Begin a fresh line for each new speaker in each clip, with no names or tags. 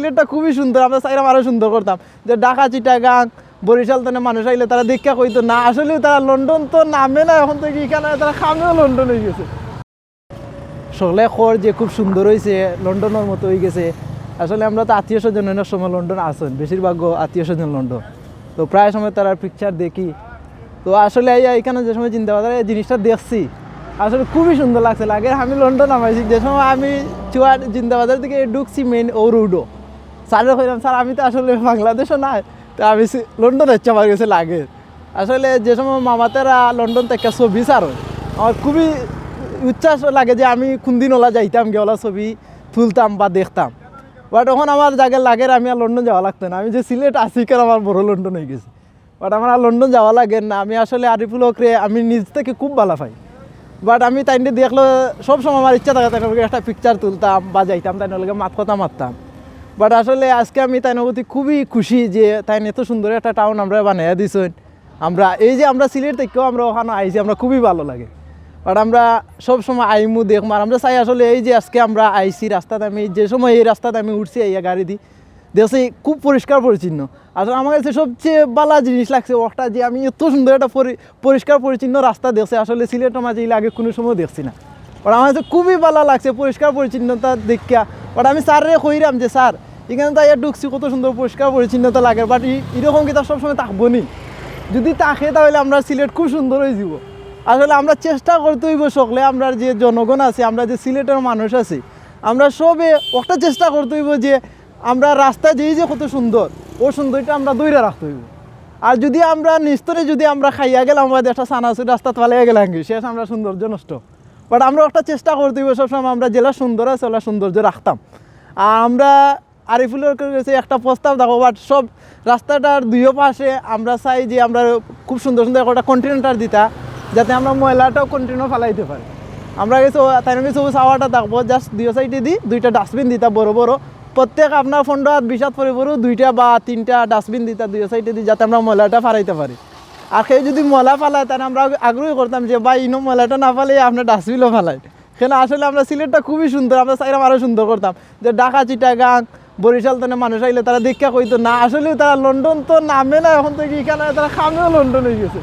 সিলেটটা খুবই সুন্দর, আমরা চাইলাম আরও সুন্দর করতাম। যে ঢাকা চিটাগাং বরিশাল তো মানুষ আইলে তারা দেখা কইতো না, আসলে তারা লন্ডন তো নামে না এখন থেকে, এখানে তারা খামেও লন্ডন হয়ে গেছে। সকলে খর যে খুব সুন্দর হয়েছে, লন্ডনের মতো হয়ে গেছে। আসলে আমরা তো আত্মীয় স্বজন অনেক সময় লন্ডন আসেন, বেশিরভাগ আত্মীয় স্বজন লন্ডন, তো প্রায় সময় তারা পিকচার দেখি। তো আসলে এখানে যে সময় জিন্দাবাজারে এই জিনিসটা দেখছি আসলে খুবই সুন্দর লাগছে। লাগে আমি লন্ডন নামাইছি, যে সময় আমি চুয়াট জিন্দাবাজার থেকে ঢুকছি মেন ও রুডো, স্যারের কইলাম স্যার আমি তো আসলে বাংলাদেশও নাই, তো আমি লন্ডনের ইচ্ছা পাওয়া গেছে লাগে। আসলে যে সময় মামাতেরা লন্ডন থেকে ছবি স্যার আমার খুবই উচ্ছ্বাস লাগে যে আমি কোনদিন ওলা যাইতাম গিয়ে ওলা ছবি তুলতাম বা দেখতাম। বাট এখন আমার জায়গায় লাগে আমি আর লন্ডন যাওয়া লাগতো না, আমি যে সিলেট আসি কেন আমার বড় লন্ডন হয়ে গেছে। বাট আমার আর লন্ডন যাওয়া লাগে না। আমি আসলে আরিফুল হকরে আমি নিজ থেকে খুব ভালো পাই। বাট আমি তাইনে দেখলে সবসময় আমার ইচ্ছা থাকে তাই একটা পিকচার তুলতাম বা যাইতাম, তাই নলে মাত কথা মারতাম। বাট আসলে আজকে আমি তাই প্রতি খুবই খুশি যে তাই এত সুন্দর একটা টাউন আমরা বানিয়ে দিয়েছেন। আমরা এই যে আমরা সিলেট থেকেও আমরা ওখানে আইছি, আমরা খুবই ভালো লাগে। বাট আমরা সবসময় আইমু দেখবো, আর আমরা চাই আসলে এই যে আজকে আমরা আইসি রাস্তাতে, আমি যে সময় এই রাস্তাতে আমি উঠছি এই গাড়ি দিই দেখছি খুব পরিষ্কার পরিচ্ছন্ন। আসলে আমার কাছে সবচেয়ে ভালো জিনিস লাগছে ওটা যে আমি এত সুন্দর একটা পরিষ্কার পরিচ্ছন্ন রাস্তা দেখছি, আসলে সিলেটের মাঝে আগে কোনো সময় দেখছি না। বাট আমার কাছে খুবই ভালো লাগছে পরিষ্কার পরিচ্ছন্নতা দেখিয়া। বাট আমি স্যারে কইরাম যে স্যার এখানে তাই ঢুকছি কত সুন্দর পরিষ্কার পরিচ্ছন্নতা লাগে, বাট এরকম কি তার সবসময় থাকবো নি? যদি থাকে তাহলে আমরা সিলেট খুব সুন্দর হয়ে যাব। আসলে আমরা চেষ্টা করতে হইব সকলে, আমরা যে জনগণ আছে, আমরা যে সিলেটের মানুষ আছি, আমরা সবে একটা চেষ্টা করতে হইব যে আমরা রাস্তা যেই যে কত সুন্দর ও সুন্দরটা আমরা দৈরা রাখতে হইব। আর যদি আমরা নিস্তরে যদি আমরা খাইয়া গেলাম আমাদের একটা সানাসুর রাস্তা পালিয়ে গেলাম শেষ আমরা সৌন্দর্য নষ্ট। বাট আমরা একটা চেষ্টা করতে হইব সবসময় আমরা জেলা সুন্দর আছে ওলা সৌন্দর্য রাখতাম। আর আমরা আরিফুলের কাছে একটা প্রস্তাব দেখো, বাট সব রাস্তাটার দুইও পাশে আমরা চাই যে আমরা খুব সুন্দর সুন্দর একটা কন্টেনার দিতা, যাতে আমরা ময়লাটাও কন্টিনিউ ফেলাইতে পারি। আমরা গেছি তাই কিছু চাওয়াটা থাকবো, জাস্ট দুই সাইডে দিই দুইটা ডাস্টবিন দিতা বড় বড়, প্রত্যেক আপনার 15-20 হাত পরে পরেও 2টা বা 3টা ডাস্টবিন দিতা দুই সাইডে দিই, যাতে আমরা ময়লাটা ফালাইতে পারি। আর সেই যদি ময়লা ফালায় তাহলে আমরা আগ্রহী করতাম যে ভাই ইনো ময়লাটা না ফালে আপনার ডাস্টবিনও ফালাই। কেন আসলে আমরা সিলেটটা খুবই সুন্দর, আমরা চাইলাম আরও সুন্দর করতাম। যে ঢাকা চিটাগাং বরিশাল তো মানুষ আইলে তারা দেখা কইতো না, আসলে তারা লন্ডন তো নামে না এখন থেকে, এখানে তারা খামেও লন্ডন হয়ে গেছে।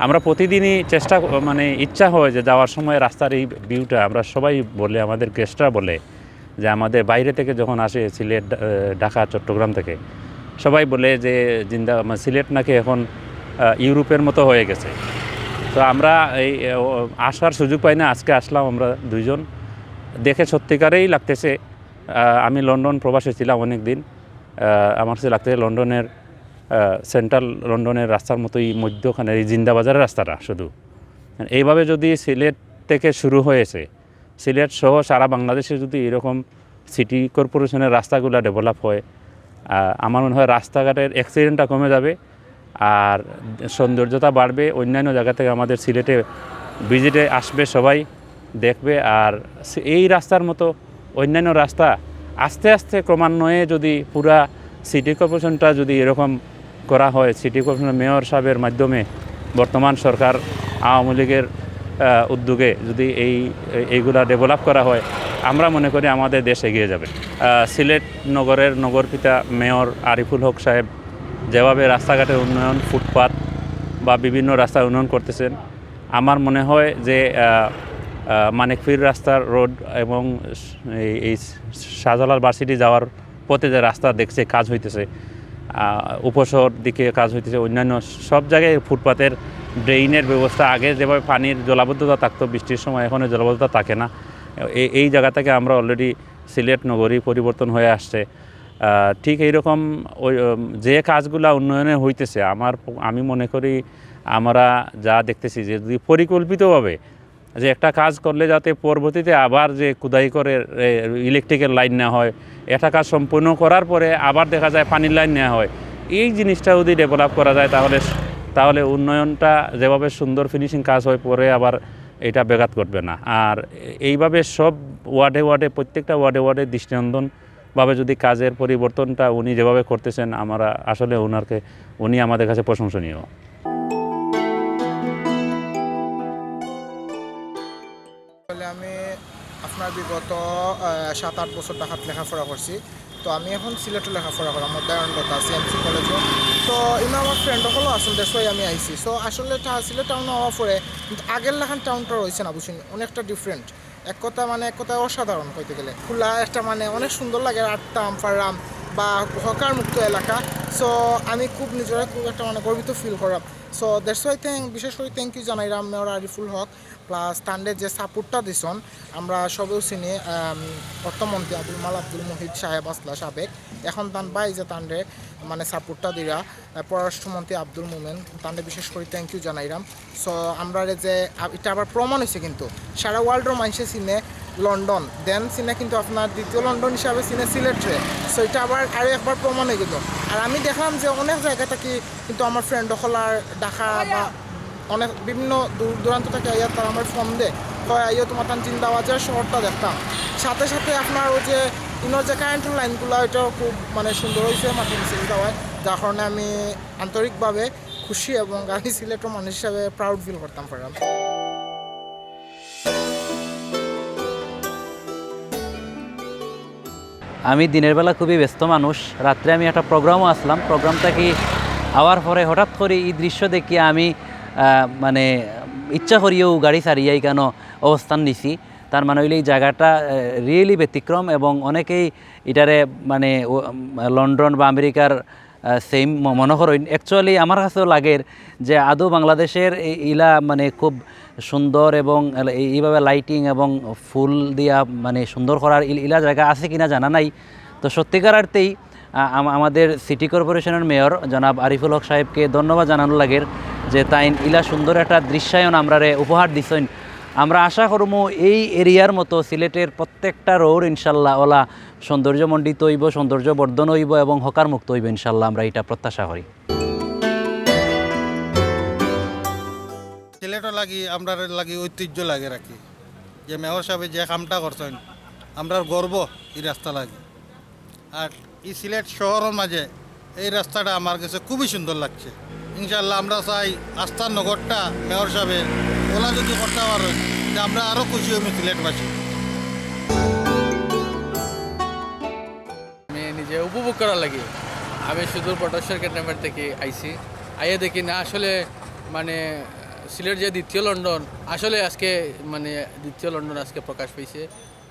আমরা প্রতিদিনই চেষ্টা মানে ইচ্ছা হয় যে যাওয়ার সময় রাস্তার এই ভিউটা আমরা সবাই বলে, আমাদের গেস্টরা বলে যে আমাদের বাইরে থেকে যখন আসে সিলেট, ঢাকা, চট্টগ্রাম থেকে সবাই বলে যে সিলেট নাকি এখন ইউরোপের মতো হয়ে গেছে। তো আমরা এই আসার সুযোগ পাই না, আজকে আসলাম আমরা দুইজন, দেখে সত্যিকারেই লাগতেছে। আমি লন্ডন প্রবাসে ছিলাম অনেক দিন, আমার কাছে লাগতেছে লন্ডনের সেন্ট্রাল লন্ডনের রাস্তার মতোই মধ্যখানে এই জিন্দাবাজারের রাস্তাটা। শুধু এইভাবে যদি সিলেট থেকে শুরু হয়েছে, সিলেট সহ সারা বাংলাদেশে যদি এরকম সিটি কর্পোরেশনের রাস্তাগুলো ডেভেলপ হয়, আমার মনে হয় রাস্তাঘাটের অ্যাক্সিডেন্টটা কমে যাবে আর সৌন্দর্যতা বাড়বে। অন্যান্য জায়গা থেকে আমাদের সিলেটে ভিজিটে আসবে, সবাই দেখবে। আর এই রাস্তার মতো অন্যান্য রাস্তা আস্তে আস্তে ক্রমান্বয়ে যদি পুরা সিটি কর্পোরেশনটা যদি এরকম করা হয়, সিটি কর্পোরেশনের মেয়র সাহেবের মাধ্যমে বর্তমান সরকার আওয়ামী লীগের উদ্যোগে যদি এইগুলা ডেভেলপ করা হয়, আমরা মনে করি আমাদের দেশ এগিয়ে যাবে। সিলেট নগরের নগরপিতা মেয়র আরিফুল হক সাহেব যেভাবে রাস্তাঘাটের উন্নয়ন, ফুটপাত বা বিভিন্ন রাস্তা উন্নয়ন করতেছেন, আমার মনে হয় যে মানিকপীর রাস্তার রোড এবং এই শাহজালাল ভার্সিটি যাওয়ার পথে যে রাস্তা দেখছে কাজ হইতেছে, উপশহর দিকে কাজ হইতেছে, অন্যান্য সব জায়গায় ফুটপাতের ড্রেইনের ব্যবস্থা, আগে যেভাবে পানির জলাবদ্ধতা থাকতো বৃষ্টির সময়, এখন জলাবদ্ধতা থাকে না। এই জায়গা থেকে আমরা অলরেডি সিলেট নগরী পরিবর্তন হয়ে আসছে। ঠিক এইরকম ওই যে কাজগুলো উন্নয়নে হইতেছে, আমি মনে করি আমরা যা দেখতেছি যে যদি পরিকল্পিতভাবে যে একটা কাজ করলে যাতে পরবর্তীতে আবার যে খুদাই করে ইলেকট্রিকের লাইন নেওয়া হয়, একটা কাজ সম্পূর্ণ করার পরে আবার দেখা যায় পানির লাইন নেওয়া হয়, এই জিনিসটা যদি ডেভেলপ করা যায় তাহলে উন্নয়নটা যেভাবে সুন্দর ফিনিশিং কাজ হয় পরে আবার এটা ব্যাঘাত ঘটবে না। আর এইভাবে সব ওয়ার্ডে প্রত্যেকটা ওয়ার্ডে দৃষ্টিনন্দনভাবে যদি কাজের পরিবর্তনটা উনি যেভাবে করতেছেন, আমরা আসলে উনি আমাদের কাছে প্রশংসনীয়।
আপনার বিগত 7-8 বছর ঢাকাত লেখাপড়া করছি। তো আমি এখন সিলেটে লেখাপড়া করাম দয়ানলতা সিএমসি কলেজও। তো ইনো আমার ফ্রেন্ড হলো আসল দেশই আমি আইছি। সো আসলে সিলেট টাউন হওয়া পরে কিন্তু আগের লেখান টাউনটা রয়েছে না বুঝছেন, অনেকটা ডিফারেন্ট। এক কথা অসাধারণ কইতে গেলে খোলা একটা মানে অনেক সুন্দর লাগে, আটতাম পারলাম বা হকার মুক্ত এলাকা। সো আমি খুব নিজেরা খুব একটা মানে গর্বিত ফিল করাম। সো দ্যাটস ওয়াই বিশেষ করে থ্যাংক ইউ জানাইলাম মেয়র আরিফুল হক প্লাস তান্ডের যে সাপোর্টটা দিছন আমরা সবেও চিনি। অর্থমন্ত্রী আব্দুল মুহিত সাহেব আসলা সাবেক, এখন তান বাই যে তান্ডে মানে সাপোর্টটা দিরা পররাষ্ট্রমন্ত্রী আব্দুল মোমেন তান্ডে বিশেষ করে থ্যাংক ইউ জানাইলাম। সো আমরা যে এটা আবার প্রমাণ হয়েছে কিন্তু সারা ওয়ার্ল্ডের মানুষে চিনে লন্ডন, দেন চিনে কিন্তু আপনার দ্বিতীয় লন্ডন হিসাবে চিনে সিলেটে। সো এটা আবার আরও একবার প্রমাণ হয়ে গেল। আর আমি দেখলাম যে অনেক জায়গা থেকে কিন্তু আমার ফ্রেন্ড হলার ঢাকা বা অনেক বিভিন্ন দূর দূরান্ত থেকে আইয়া তারা আমার ফোন দেয়, হয় আইয়া তোমার তান জিন্দাবাজার শহরটা দেখতাম। সাথে সাথে আপনার ওই যে ইনোর যে কারেন্টের লাইনগুলো এটাও খুব মানে সুন্দর হয়েছে মাটি মিছিল দেওয়ায়, যার কারণে আমি আন্তরিকভাবে খুশি এবং আমি সিলেটের মানুষ হিসাবে প্রাউড ফিল করতাম পারলাম।
আমি দিনের বেলা খুবই ব্যস্ত মানুষ, রাত্রে আমি একটা প্রোগ্রামও আসলাম। প্রোগ্রামটা কি আওয়ার পরে হঠাৎ করে এই দৃশ্য দেখি আমি মানে ইচ্ছা করিও গাড়ি ছাড়িয়াই কেন অবস্থান নিছি। তার মানে হইলে এই জায়গাটা রিয়েলি ব্যতিক্রম এবং অনেকেই এটারে মানে লন্ডন বা আমেরিকার সেম মনে করেন। অ্যাকচুয়ালি আমার কাছেও লাগে যে আদৌ বাংলাদেশের ইলা মানে খুব সুন্দর এবং এইভাবে লাইটিং এবং ফুল দিয়া মানে সুন্দর করার ইলা জায়গা আছে কিনা জানা নাই। তো সত্যিকার অর্থেই আমাদের সিটি কর্পোরেশনের মেয়র জনাব আরিফুল হক সাহেবকে ধন্যবাদ জানানো লাগে যে তাই ইলা সুন্দর একটা দৃশ্যায়ন আমরারে উপহার দিছেন। আমরা আশা করবো এই এরিয়ার মতো সিলেটের প্রত্যেকটা রোড ইনশাল্লাহ ওলা সৌন্দর্যমণ্ডিত হইব, সৌন্দর্য বর্ধন হইব এবং হকার মুক্ত হইব ইনশাল্লাহ, আমরা এটা প্রত্যাশা করি।
সিলেটও লাগি আমরা লাগি ঐতিহ্য লাগে রাখি যে মেয়র সাহেব যে কামটা করছেন আমরা গর্ব এই রাস্তা লাগে। আর এই সিলেট শহরের মাঝে এই রাস্তাটা আমার কাছে খুবই সুন্দর লাগছে। ইনশাল্লাহ আমরা চাই আস্থার নগরটা মেয়র সাহেবের ওলা যদি করতে পারেন যে আমরা আরও খুশি হইব সিলেটবাসী।
আমি নিজে উপভোগ করার লাগে আমি সুদূর পটেশ্বর ক্যান্টনমেন্ট থেকে আইছি, আইয়া দেখি না আসলে মানে সিলেট যে দ্বিতীয় লন্ডন আসলে আজকে মানে দ্বিতীয় লন্ডন আজকে প্রকাশ পেয়েছে।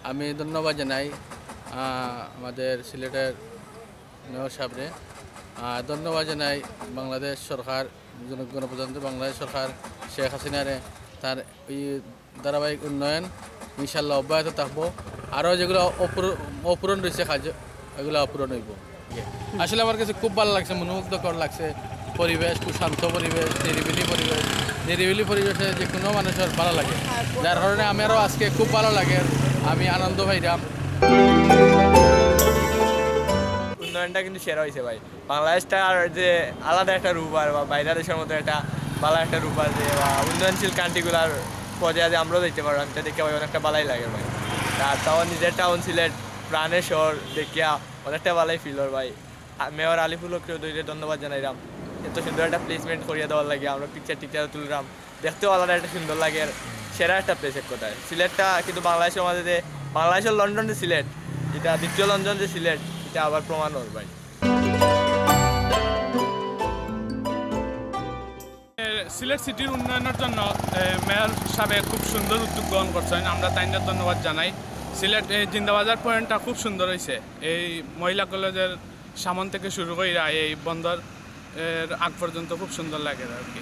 আমি ধন্যবাদ জানাই আমাদের সিলেটের মেয়র সাহেবরে, ধন্যবাদ জানাই বাংলাদেশ সরকার গণপ্রজাতন্ত্রী বাংলাদেশ সরকার শেখ হাসিনারে তার এই ধারাবাহিক উন্নয়ন ইনশাল্লাহ অব্যাহত থাকবো। আরও যেগুলো অপূরণ রয়েছে কাজ এগুলো অপূরণ হইব। আসলে আমার কাছে খুব ভালো লাগছে, মনোমুগ্ধকর লাগছে পরিবেশ, খুব শান্ত পরিবেশ, নিরিবিলি পরিবেশে যে কোনো মানুষের ভালো লাগে, যার কারণে আমারও আজকে খুব ভালো লাগে, আমি আনন্দ পাইলাম।
উন্নয়নটা কিন্তু সেরা হয়েছে ভাই, বাংলাদেশটা আর যে আলাদা একটা রূপ আর বা বাইরের দেশের মতো একটা ভালো একটা রূপ আর যে বা উন্নয়নশীল কান্ট্রিগুলার পর্যায়ে যে আমরাও দেখতে পারবো, আমি দেখে ভাই অনেকটা ভালোই লাগে ভাই। আর তাও নিজের টাউন সিলেট প্রাণের শহর দেখিয়া অনেকটা ভালোই ফিল হয় ভাই। মেয়র আলিফুল হককেও ধন্যবাদ জানাইলাম, এত সুন্দর একটা প্লেসমেন্ট করিয়ে দেওয়ার লাগে। আমরা টিকচার তুললাম, দেখতেও আলাদা একটা সুন্দর লাগে, সেরা একটা প্লেস এক কথায় সিলেটটা। কিন্তু বাংলাদেশের মাঝে যে বাংলাদেশের লন্ডন যে সিলেট, এটা দ্বিতীয় লন্ডন যে সিলেট, এটা আবার প্রমাণ হল ভাই।
সিলেট সিটির উন্নয়নের জন্য মেয়র সাহেব খুব সুন্দর উদ্যোগ গ্রহণ করছেন, আমরা তাই ধন্যবাদ জানাই। সিলেট জিন্দাবাজার পয়েন্টটা খুব সুন্দর হয়েছে, এই মহিলা কলেজের সামন থেকে শুরু করে এই বন্দর আগ পর্যন্ত খুব সুন্দর লাগে আর কি।